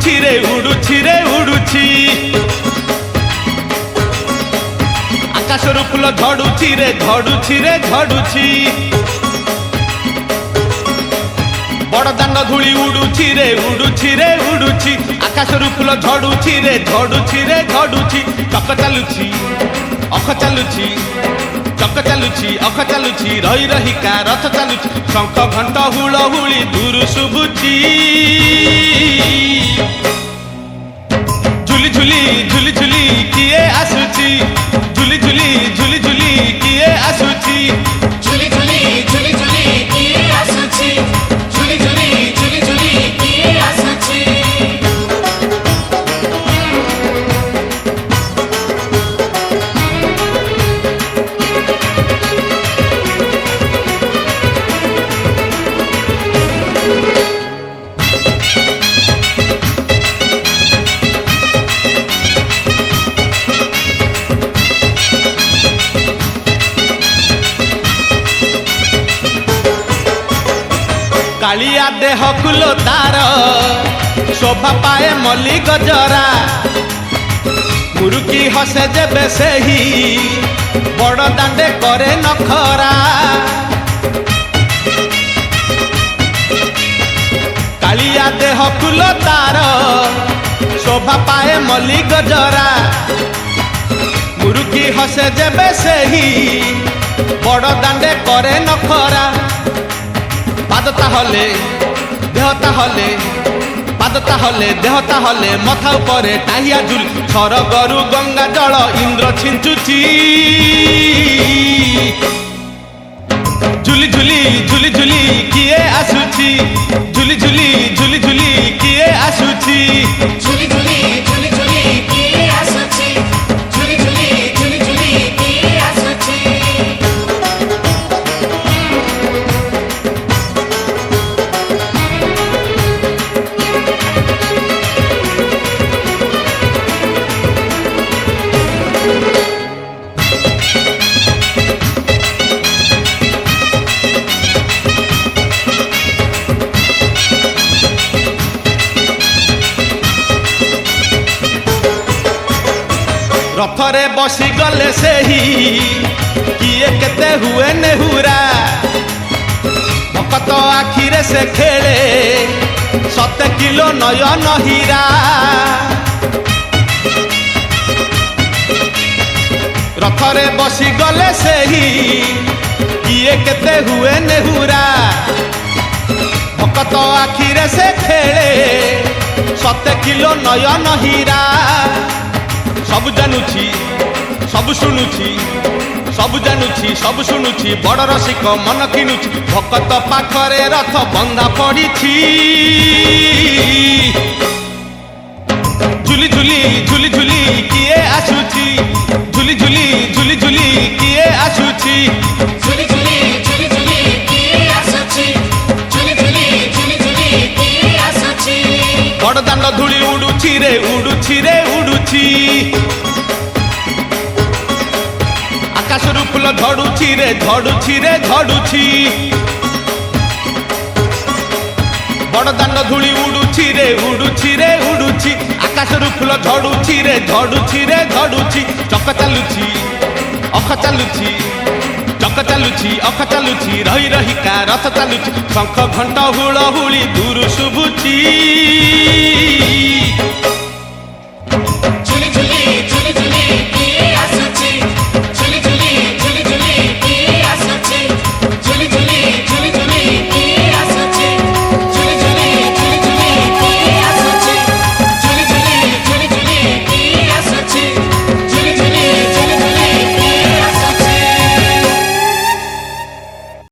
रे उड़ुची आकाशरू फूल झड़ुची रे झड़ुची बड़ दांड धूली उड़ुची रे उड़ुची आकाशरू फूल झड़ुची रे झड़ुची चक चालुची अख चालुची चक चालुची अख चालुची रही रहिका रथ चालुची शंख घंट हुलहुली दूर शुभुची झुली झुली झुली झुली किए आसुची झुली झुली झुली झुली किए आसुची झुली झुली झुली झुली किए आसुची झुली झुली झुली झुली किए आसुची कालिया देह कुलो तार शोभा पाए मल्ली गजरा मुरुकी हसे जेबे सेही बड़ दांडे करे नखरा कालिया देह कुलो तार शोभा पाए मल्ली गजरा मुरुकी हसे जेबे सेही बड़ दांडे करे नखरा पाद ताहले देह ताहले पाद ताहले देह ताहले मथा उपरे टाहिया झुल सरगरु गंगा जल इंद्र छिंचुची झुली झुली झुली झुली किए आसुची झुली झुली झुली झुली किए आसुची झुली झुली झुली झुली किए आसुची झुली झुली झुली झुली किए आसुची रथरे बसी गले सेही किए केते हुए नेहुरा भकत आखिरे से खेले 7 किलो नयन हीरा रथरे बसी गले सेही किए केते हुए नेहुरा भकत आखिरे से खेले 7 किलो नयन हीरा सब जानुची सब शुणुची सब जानुची सब शुणुची बड़ रसिक मन किणुची भकत पाखरे रथ बंधा पड़िछि झुली झुली झुली झुली किए आसुची झुली झुली झुली झुली किए आसुची झुली झुली झुली झुली किए आसुची झुली झुली झुली झुली किए आसुची बड़ दांड धूली उड़ुची रे उड़ुची आकाशरू फूल झड़ुची रे झड़ुची बड़ दांड धूली उड़ुची रे उड़ुची आकाशरू फूल झड़ुची रे झड़ुची चक चालुची अख चालुची चक चालुची अख चालुची रही रहिका रथ चालुची शंख घंट हुलहुली दूर शुभुची।